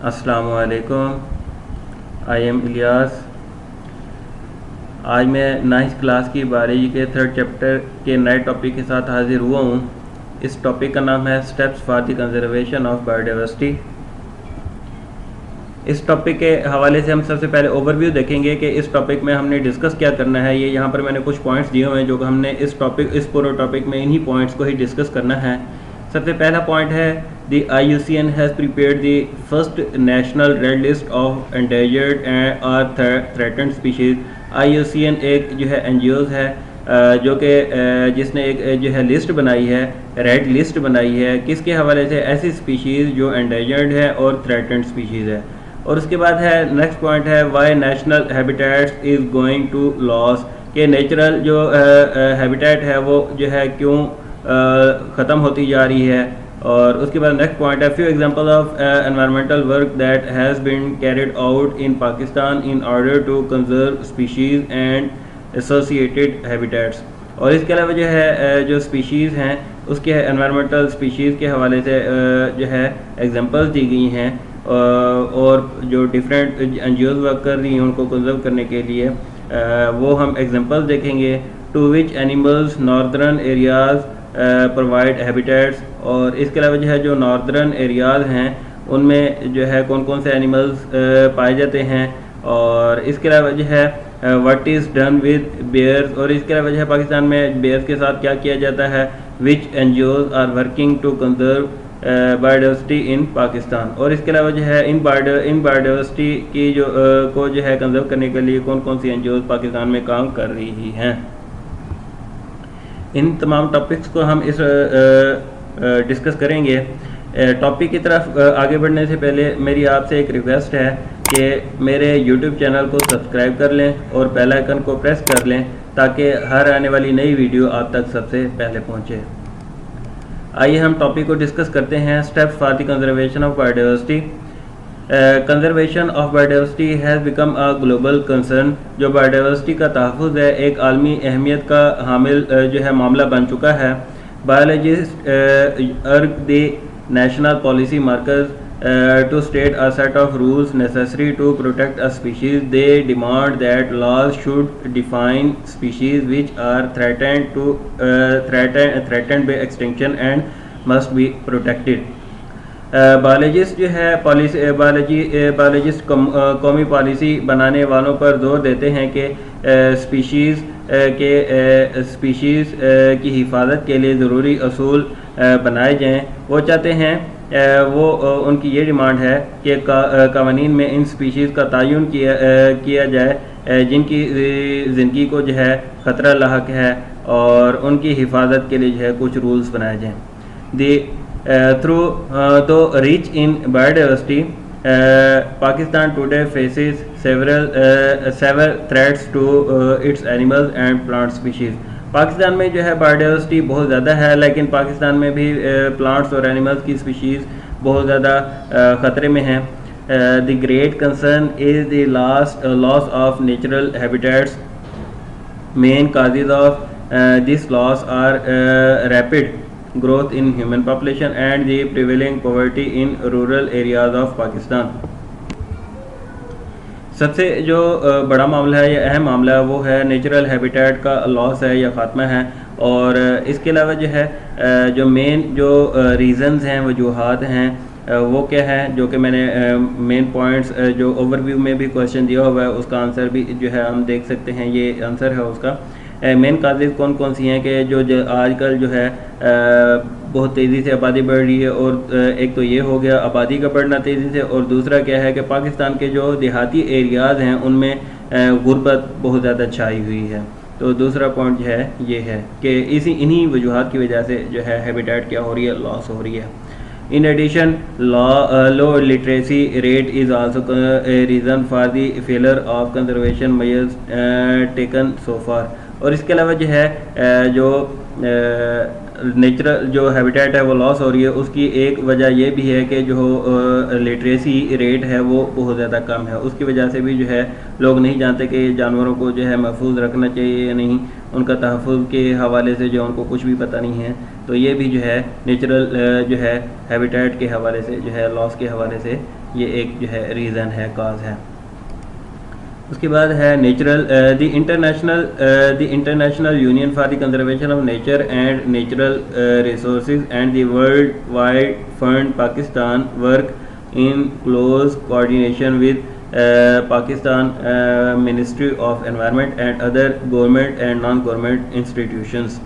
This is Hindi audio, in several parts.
अस्सलामुअलैकुम। I am Ilyas. आज मैं 9th क्लास की बायोलॉजी के 3rd चैप्टर के नए टॉपिक के साथ हाजिर हुआ हूँ। इस टॉपिक का नाम है steps for the conservation of biodiversity. इस टॉपिक के हवाले से हम सबसे पहले ओवरव्यू देखेंगे कि इस टॉपिक में हमने डिस्कस क्या करना है। ये यहाँ पर मैंने कुछ पॉइंट्स दिए हुए हैं जो कि हमने इस पूरे टॉपिक में इन्हीं पॉइंट्स को ही डिस्कस करना है। सबसे पहला पॉइंट है the IUCN has prepared the first national red list of endangered और थ्रेटेंड स्पीशीज़। IUCN एक जो है NGOs है जो कि जिसने एक जो है लिस्ट बनाई है, रेड लिस्ट बनाई है किसके हवाले से, ऐसी स्पीशीज़ जो एंडेंजर्ड है और थ्रेटेंड स्पीशीज़ है। और उसके बाद है नेक्स्ट पॉइंट है why national habitats is going to loss, के नेचुरल जो हैबिटेट है वो जो है क्यों ख़त्म होती जा रही है। और उसके बाद नेक्स्ट पॉइंट है few example of environmental work that has been carried out in Pakistan in order to conserve species and associated habitats. और इसके अलावा जो है जो स्पीशीज़ हैं उसके एनवायरमेंटल स्पीशीज़ के हवाले से जो है एग्जांपल्स दी गई हैं और जो डिफरेंट NGOs वर्क कर रही हैं उनको कंजर्व करने के लिए वो हम एग्जांपल्स देखेंगे। To which animals northern areas provide habitats. और इसके अलावा जो है जो नॉर्दर्न एरियाज़ हैं उनमें जो है कौन कौन से एनिमल्स पाए जाते हैं। और इसके अलावा जो है what is done with bears. और इसके अलावा जो है पाकिस्तान में बेयर्स के साथ क्या किया जाता है। Which NGOs are working to conserve biodiversity in Pakistan. और इसके अलावा जो है इन बायोडाइवर्सिटी की जो को जो है कंजर्व करने के लिए कौन कौन सी NGOs पाकिस्तान में काम कर रही हैं। इन तमाम टॉपिक्स को हम इस डिस्कस करेंगे। टॉपिक की तरफ आगे बढ़ने से पहले मेरी आपसे एक रिक्वेस्ट है कि मेरे YouTube चैनल को सब्सक्राइब कर लें और बेल आइकन को प्रेस कर लें ताकि हर आने वाली नई वीडियो आप तक सबसे पहले पहुंचे। आइए हम टॉपिक को डिस्कस करते हैं। Steps for the conservation of biodiversity. Conservation of biodiversity has become a global concern. जो बायोडाइवर्सिटी का तहफ़्फ़ुज़ है एक आलमी अहमियत का हामिल जो है मामला बन चुका है। बायोलॉजिस्ट अर्ग the national policy markers to state a set of rules necessary to protect a species. They demand that laws should define species which are threatened by extinction and must be protected. Biologist जो है बायोलॉजिस्ट कौमी पॉलिसी बनाने वालों पर जोर देते हैं कि स्पीशीज़ की हिफाजत के लिए ज़रूरी असूल बनाए जाएँ। वो चाहते हैं उनकी ये डिमांड है कि कानून में इन स्पीशीज़ का तयन किया जाए जिनकी ज़िंदगी को जो है ख़तरा लाहक है और उनकी हिफाजत के लिए जो है कुछ रूल्स बनाए जाएँ। Through the reach in biodiversity, Pakistan today faces several threats to its animals and plant species. Pakistan में जो है बायोडाइवर्सिटी बहुत ज़्यादा है लेकिन पाकिस्तान में भी प्लांट्स और एनिमल्स की स्पीशीज़ बहुत ज़्यादा ख़तरे में हैं। The great concern is the loss of natural habitats. Main causes of this loss are rapid growth in human population and the prevailing poverty in rural areas of Pakistan. सबसे जो बड़ा मामला है या अहम मामला है वो है नेचुरल हैबिटेट का लॉस है या ख़ात्मा है। और इसके अलावा जो है जो मेन जो रीज़न्स हैं वजूहात हैं वो क्या है, जो कि मैंने मेन पॉइंट्स जो ओवरव्यू में भी क्वेश्चन दिया हुआ है उसका आंसर भी जो है हम देख सकते हैं। ये आंसर है उसका। मेन काजेज़ कौन कौन सी हैं कि जो आजकल जो है बहुत तेज़ी से आबादी बढ़ रही है। और एक तो ये हो गया आबादी का बढ़ना तेज़ी से, और दूसरा क्या है कि पाकिस्तान के जो देहाती एरियाज़ हैं उनमें गुर्बत बहुत ज़्यादा छाई हुई है। तो दूसरा पॉइंट जो है ये है कि इन्हीं वजूहात की वजह से जो है हैबिटेट क्या हो रही है, लॉस हो रही है। In addition, low literacy rate is also a reason for the failure of conservation measures taken so far. और इसके अलावा जो है जो नेचुरल जो हैबिटेट है वो लॉस हो रही है, उसकी एक वजह ये भी है कि जो लिटरेसी रेट है वो बहुत ज़्यादा कम है। उसकी वजह से भी जो है लोग नहीं जानते कि जानवरों को जो है महफूज रखना चाहिए या नहीं, उनका तहफ़्फ़ुज़ के हवाले से जो उनको कुछ भी पता नहीं है। तो ये भी जो है नेचुरल जो है हैबिटेट के हवाले से जो है लॉस के हवाले से ये एक जो है रीज़न है, काज है। उसके बाद है natural the international union for the conservation of nature and natural resources and the world wide fund Pakistan work in close coordination with Pakistan ministry of environment and other government and non government institutions.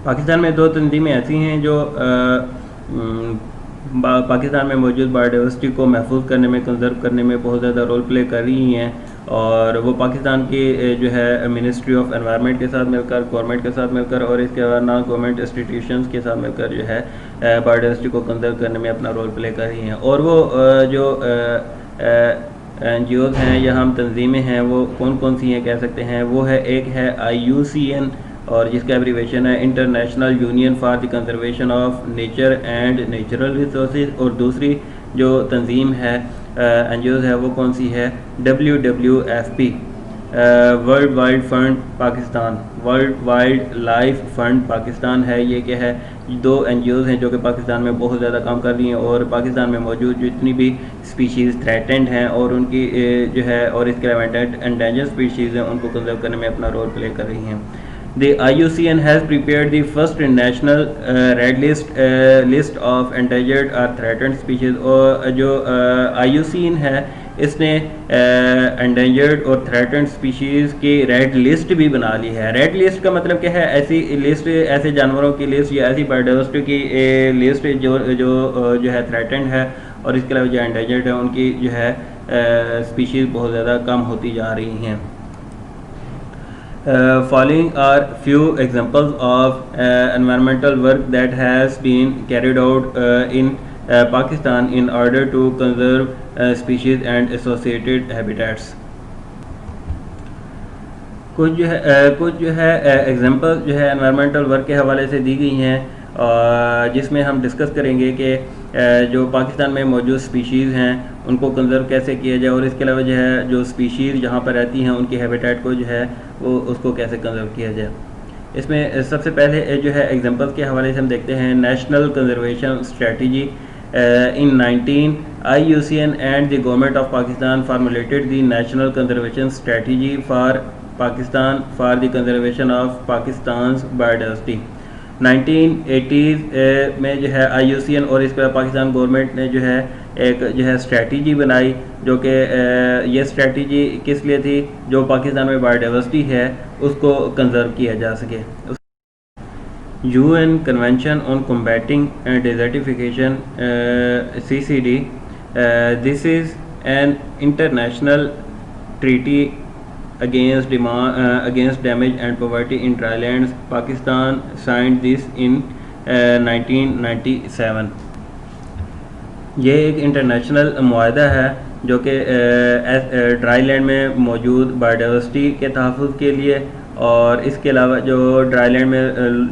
Pakistan में 2 तंजीमें ऐसी हैं जो पाकिस्तान में मौजूद बायोडाइवर्सिटी को महफूज करने में, कंजर्व करने में बहुत ज़्यादा रोल प्ले कर रही हैं, और वो पाकिस्तान की जो है मिनिस्ट्री ऑफ एनवायरनमेंट के साथ मिलकर, गवर्नमेंट के साथ मिलकर और इसके बाद नॉन गवर्नमेंट इंस्टीट्यूशंस के साथ मिलकर जो है बायोडाइवर्सिटी को कंजर्व करने में अपना रोल प्ले कर रही हैं। और वो जो NGOs हैं या हम तंजीमें हैं वो कौन कौन सी हैं कह सकते हैं, वो है, एक है IUCN और जिसका एब्रीवेशन है international union for the conservation of nature and natural resources, और दूसरी जो तंजीम है NGOs है वो कौन सी है, WWFP world wide fund Pakistan, world wild life fund Pakistan है। ये क्या है, 2 NGOs हैं जो कि पाकिस्तान में बहुत ज़्यादा काम कर रही हैं और पाकिस्तान में मौजूद जितनी भी स्पीशीज़ थ्रेटेंड हैं और उनकी जो है और इसके अलावा एंडेंजर्ड स्पीशीज़ हैं उनको कंजर्व करने में अपना रोल प्ले कर रही हैं। The IUCN has prepared the first national red list of endangered or threatened species। और जो IUCN है इसने endangered और threatened species की रेड लिस्ट भी बना ली है। रेड लिस्ट का मतलब क्या है, ऐसी लिस्ट, ऐसे जानवरों की लिस्ट या ऐसी बायोडाइवर्सिटी की लिस्ट जो है थ्रेटेंड है और इसके अलावा जो endangered है उनकी जो है स्पीशीज़ बहुत ज़्यादा कम होती जा रही हैं। Following are few examples of environmental work that has been carried out in Pakistan in order to conserve species and associated habitats। कुछ जो है एग्जांपल जो है एनवायरमेंटल वर्क के हवाले से दी गई हैं, जिसमें हम डिस्कस करेंगे कि जो पाकिस्तान में मौजूद स्पीशीज़ हैं उनको कंजर्व कैसे किया जाए और इसके अलावा जो है जो स्पीशीज़ जहाँ पर रहती हैं उनकी हैबिटेट को जो है वो उसको कैसे कंजर्व किया जाए। इसमें सबसे पहले जो है एग्जांपल्स के हवाले से हम देखते हैं national conservation strategy in 19 IUCN and the government of Pakistan formulated the national conservation strategy for Pakistan for the conservation of Pakistan's biodiversity। 1980s में जो है IUCN और इसके बाद पाकिस्तान गवर्नमेंट ने जो है एक जो है स्ट्रेटजी बनाई, जो कि ये स्ट्रेटजी किस लिए थी, जो पाकिस्तान में बायोडाइवर्सिटी है उसको कंजर्व किया जा सके। UN Convention on Combating Desertification CCD, this is an international treaty against damage and poverty in drylands। Pakistan signed this in 1997। ये एक इंटरनेशनल मुआहदा है जो कि ड्राईलैंड में मौजूद बायोडाइवर्सिटी के तहफ़्फ़ुज़ के लिए और इसके अलावा जो ड्राईलैंड में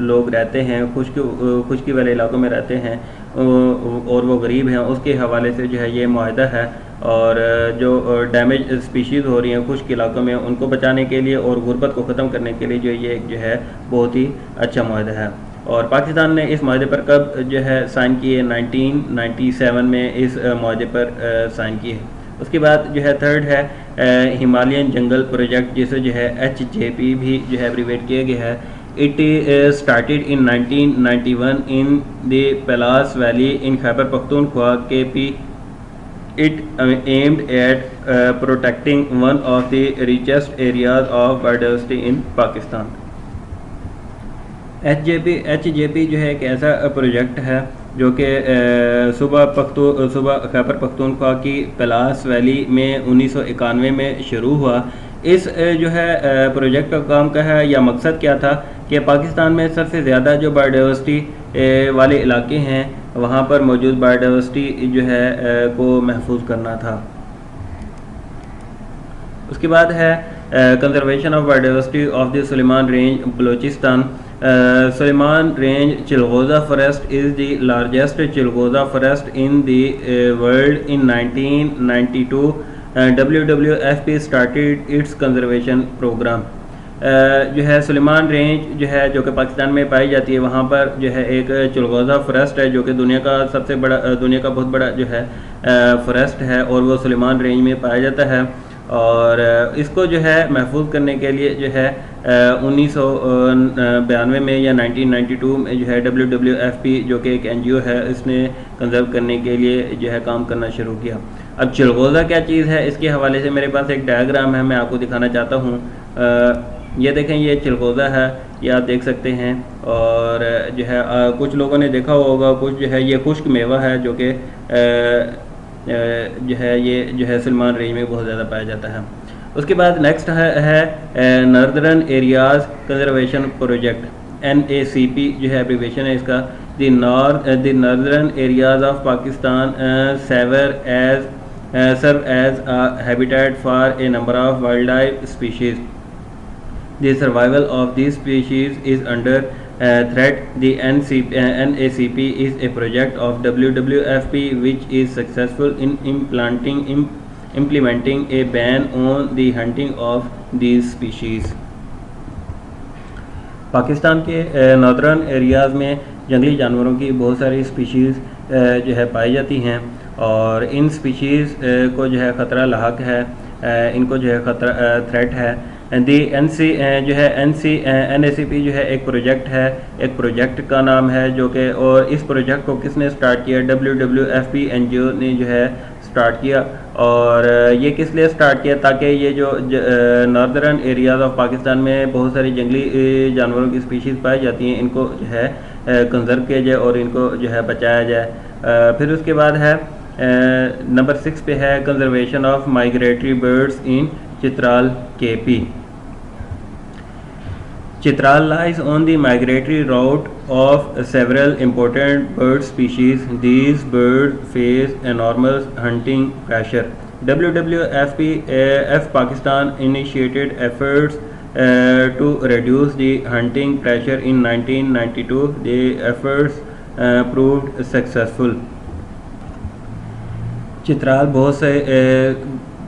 लोग रहते हैं, खुश्की वाले इलाकों में रहते हैं और वो गरीब हैं, उसके हवाले से जो है ये मुआहदा है। और जो डैमेज स्पीशीज़ हो रही हैं खुश्क इलाकों में उनको बचाने के लिए और गुर्बत को ख़त्म करने के लिए जो ये जो है बहुत ही अच्छा मुआहदा है। और पाकिस्तान ने इस मुआहदे पर कब जो है साइन किए, 1997 में इस मुआहदे पर साइन किए। उसके बाद जो है थर्ड है हिमालयन जंगल प्रोजेक्ट, जिसे जो है HJP भी जो है एब्रीवेट किया गया है। It started in 1991 in the Palas valley in Khyber Pakhtunkhwa KP। It aimed at protecting one of the richest areas of biodiversity in Pakistan। HJP जो है एक ऐसा प्रोजेक्ट है जो कि सुबह खैबर पख्तूनख्वा की पलास वैली में 1991 में शुरू हुआ। इस जो है प्रोजेक्ट का काम का है या मकसद क्या था कि पाकिस्तान में सबसे ज़्यादा जो बायोडाइवर्सिटी वाले इलाके हैं वहाँ पर मौजूद बायोडाइवर्सिटी जो है को महफूज करना था। उसके बाद है conservation of biodiversity of the Suleiman range Balochistan. Suleiman Range Chilghoza Forest is the largest Chilghoza forest in the world। In 1992 WWFP started its conservation program। जो है सुलेमान रेंज जो है जो कि पाकिस्तान में पाई जाती है, वहाँ पर जो है एक चिलगोज़ा फॉरेस्ट है जो कि दुनिया का सबसे बड़ा दुनिया का बहुत बड़ा जो है फॉरेस्ट है, और वो सुलेमान रेंज में पाया जाता है। और इसको जो है महफूज करने के लिए जो है 1992 में या 1992 में जो है WWFP जो कि एक NGO है, इसने कंजर्व करने के लिए जो है काम करना शुरू किया। अब चिलगोज़ा क्या चीज़ है, इसके हवाले से मेरे पास एक डायग्राम है, मैं आपको दिखाना चाहता हूँ। ये देखें, ये चिलगोज़ा है, ये आप देख सकते हैं। और जो है कुछ लोगों ने देखा होगा, कुछ जो है ये खुश्क मेवा है जो कि जो है ये जो है सलमान रेंज में बहुत ज़्यादा पाया जाता है। उसके बाद नेक्स्ट है northern areas conservation project, NACP जो है एब्रीवेशन है इसका। The northern areas of Pakistan serve as a habitat for a number of wildlife species. The survival of these species is under threat. The NACP is a project of WWFP which is successful in implementing a ban on the hunting of these species. Pakistan के नॉर्दर्न एरियाज़ में जंगली जानवरों की बहुत सारी स्पीशीज़ जो है पाई जाती हैं, और इन स्पीशीज़ को जो है ख़तरा लाहक है, इनको जो है ख़तरा थ्रेट है। NACP जो है एक प्रोजेक्ट है, एक प्रोजेक्ट का नाम है जो कि, और इस प्रोजेक्ट को किसने स्टार्ट किया, WWFP NGO ने जो है स्टार्ट किया। और ये किस लिए स्टार्ट किया, ताकि ये जो नॉर्दर्न एरियाज़ ऑफ पाकिस्तान में बहुत सारी जंगली जानवरों की स्पीशीज़ पाई जाती हैं, इनको जो है कंजर्व किया जाए और इनको जो है बचाया जाए। फिर उसके बाद है नंबर 6 पे है conservation of migratory birds in Chitral KP। Chitral lies on the migratory route of several important bird species. These birds face enormous hunting pressure. WWFP Pakistan initiated efforts to reduce the hunting pressure in 1992. The efforts proved successful. Chitral बहुत से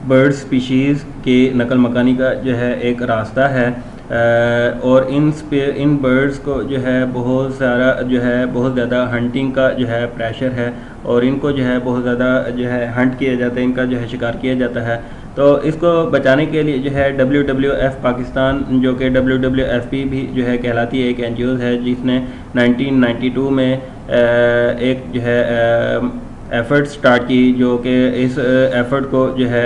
बर्ड स्पीशीज़ के नकल मकानी का जो है एक रास्ता है, और इन बर्ड्स को जो है बहुत सारा जो है बहुत ज़्यादा हंटिंग का जो है प्रेशर है, और इनको जो है बहुत ज़्यादा जो है हंट किया जाता है, इनका जो है शिकार किया जाता है। तो इसको बचाने के लिए जो है WWF पाकिस्तान जो कि WWFP भी जो है कहलाती है, एक NGO है, जिसने 1992 में एक जो है एफ़र्ट स्टार्ट की, जो कि इस एफ़र्ट को जो है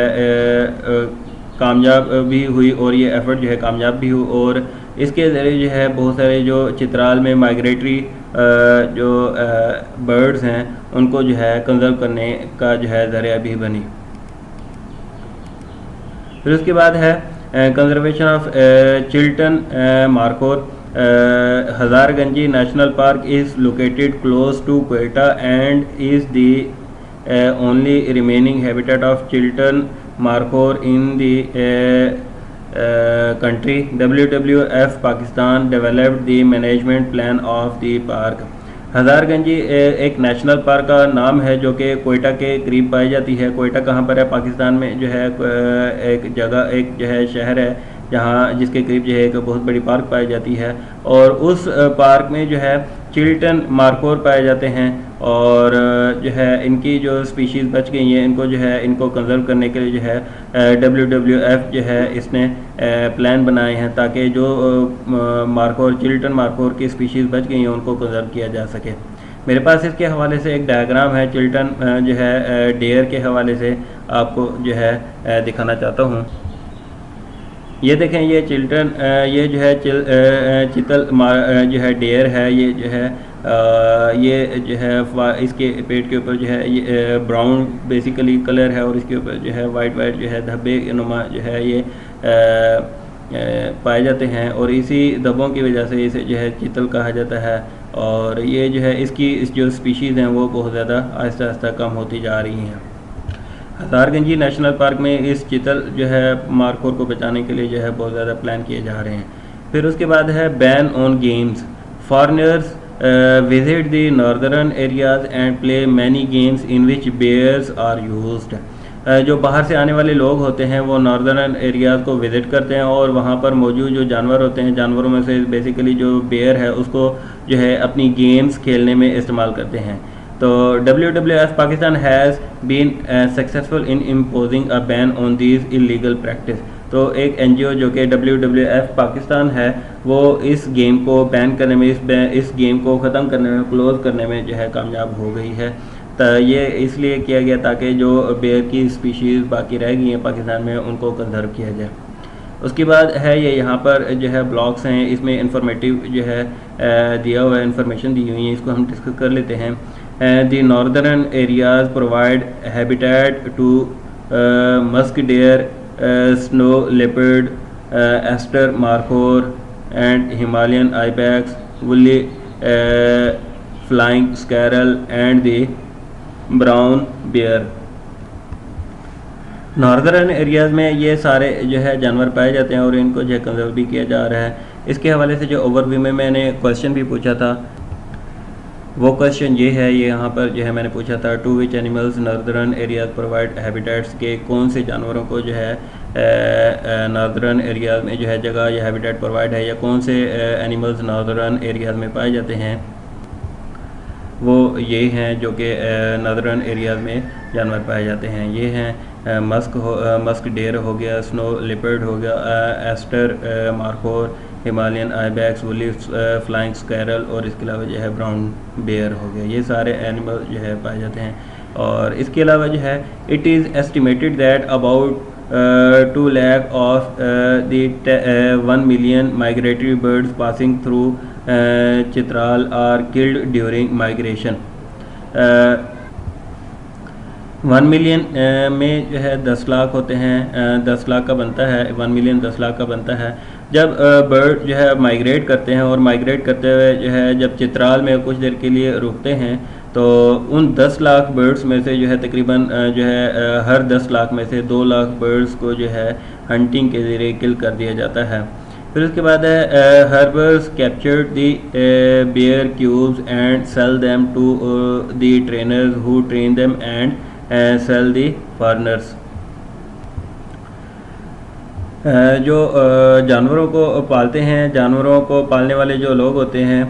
कामयाब भी हुई, और ये एफ़र्ट जो है कामयाब भी हुई, और इसके ज़रिए जो है बहुत सारे जो चित्राल में माइग्रेटरी जो बर्ड्स हैं उनको जो है कंजर्व करने का जो है ज़रिया भी बनी। फिर उसके बाद है conservation of Chiltan markhor. Hazarganji national park is located close to Quetta and is the only remaining habitat of Chiltan markhor in the country. WWF Pakistan developed the management plan of the park. Hazarganji एक नेशनल पार्क का नाम है जो कि कोयटा के करीब पाई जाती है। कोयटा कहाँ पर है, पाकिस्तान में जो है एक जगह, एक जो है शहर है जहाँ जिसके करीब जो है एक बहुत बड़ी पार्क पाई जाती है, और उस पार्क में जो है चिल्टन मार्कोर पाए जाते हैं, और जो है इनकी जो स्पीशीज़ बच गई हैं, इनको जो है इनको कंजर्व करने के लिए जो है WWF जो है इसने प्लान बनाए हैं ताकि जो मार्कोर चिल्टन मार्कोर की स्पीशीज़ बच गई हैं उनको कंजर्व किया जा सके। मेरे पास इसके हवाले से एक डायग्राम है चिल्टन जो है डेयर के हवाले से आपको जो है दिखाना चाहता हूँ। ये देखें, ये चिल्टन ये जो है चितल जो है डेयर है, ये जो है ये जो है इसके पेट के ऊपर जो है ये ब्राउन बेसिकली कलर है, और इसके ऊपर जो है वाइट जो है धब्बे नुमा जो है ये पाए जाते हैं, और इसी धब्बों की वजह से इसे जो है चितल कहा जाता है। और ये जो है इसकी जो स्पीशीज़ हैं वो बहुत ज़्यादा आहिस्ता आहिस्ता कम होती जा रही हैं। हज़ारगंजी नेशनल पार्क में इस चितल जो है मार्कोर को बचाने के लिए जो है बहुत ज़्यादा प्लान किए जा रहे हैं। फिर उसके बाद है ban on games. Foreigners visit the northern areas and play many games in which bears are used. जो बाहर से आने वाले लोग होते हैं वो नॉर्दर्न एरियाज़ को विज़िट करते हैं और वहाँ पर मौजूद जो जानवर होते हैं, जानवरों में से बेसिकली जो बेयर है उसको जो है अपनी गेम्स खेलने में इस्तेमाल करते हैं। तो WWF Pakistan has been successful in imposing a ban on these illegal practice. तो एक NGO जो कि WWF पाकिस्तान है वो इस गेम को बैन करने में, इस गेम को ख़त्म करने में, क्लोज़ करने में जो है कामयाब हो गई है। तो ये इसलिए किया गया ताकि जो बेयर की स्पीशीज़ बाकी रह गई हैं पाकिस्तान में उनको कंजर्व किया जाए। उसके बाद है ये यहाँ पर जो है ब्लॉग्स हैं, इसमें इंफॉर्मेटिव जो है दिया हुआ है, इंफॉर्मेशन दी हुई है, इसको हम डिस्कस कर लेते हैं। The northern areas provide habitat to musk deer, snow leopard, Astor markhor and Himalayan ibex, woolly flying squirrel and the brown bear. Northern areas में ये सारे जो है जानवर पाए जाते हैं और इनको जो है कंजर्व भी किया जा रहा है। इसके हवाले से जो ओवरव्यू में मैंने क्वेश्चन भी पूछा था, वो क्वेश्चन ये है, ये यहाँ पर जो है मैंने पूछा था, to which animals northern areas provide habitats, के कौन से जानवरों को जो है नॉर्दर्न एरियाज में जो है जगह या हैबिटेट प्रोवाइड है, या कौन से एनिमल्स नॉर्दर्न एरियाज में पाए जाते हैं। वो ये हैं जो कि नॉर्दर्न एरियाज में जानवर पाए जाते हैं। ये हैं मस्क डेयर हो गया, स्नो लेपर्ड हो गया, Astor markhor, Himalayan ibex, woolly flying squirrel और इसके अलावा जो है ब्राउन बेयर हो गया। ये सारे एनिमल जो है पाए जाते हैं। और इसके अलावा जो है it is estimated that about 2 lakh of the 1 million migratory birds passing through Chitral are killed during migration. 1 million में जो है 10 लाख होते हैं, 10 लाख का बनता है, 1 मिलियन 10 लाख का बनता है। जब बर्ड जो है माइग्रेट करते हैं और माइग्रेट करते हुए जो है जब चित्राल में कुछ देर के लिए रुकते हैं तो उन 10 लाख बर्ड्स में से जो है तकरीबन जो है हर 10 लाख में से 2 लाख बर्ड्स को जो है हंटिंग के ज़रिए किल कर दिया जाता है। फिर उसके बाद है herders captured the bear cubs and sell them to the trainers who train them and sell the foreigners. जो जानवरों को पालते हैं, जानवरों को पालने वाले जो लोग होते हैं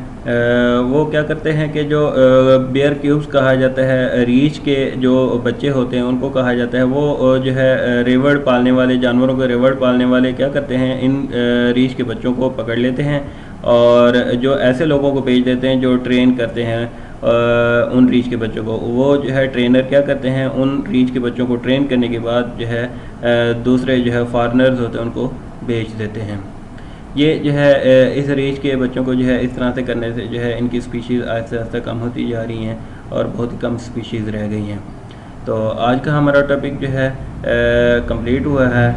वो क्या करते हैं कि जो बेयर क्यूब्स कहा जाता है, रीछ के जो बच्चे होते हैं उनको कहा जाता है, वो जो है रेवड़ पालने वाले, जानवरों को रेवड़ पालने वाले क्या करते हैं, इन रीछ के बच्चों को पकड़ लेते हैं और जो ऐसे लोगों को भेज देते हैं जो ट्रेन करते हैं उन रीछ के बच्चों को। वो जो है ट्रेनर क्या करते हैं, उन रीछ के बच्चों को ट्रेन करने के बाद जो है दूसरे जो है फॉरनर्स होते हैं उनको बेच देते हैं। ये जो है इस रीछ के बच्चों को जो है इस तरह से करने से जो है इनकी स्पीशीज़ आहिस्ता आहिस्ता कम होती जा रही हैं और बहुत ही कम स्पीशीज़ रह गई हैं। तो आज का हमारा टॉपिक जो है कंप्लीट हुआ है।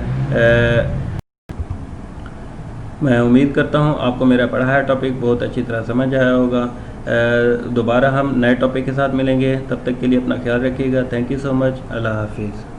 मैं उम्मीद करता हूँ आपको मेरा पढ़ाया टॉपिक बहुत अच्छी तरह समझ आया होगा। दोबारा हम नए टॉपिक के साथ मिलेंगे, तब तक के लिए अपना ख्याल रखिएगा। Thank you so much. अल्लाह हाफिज़।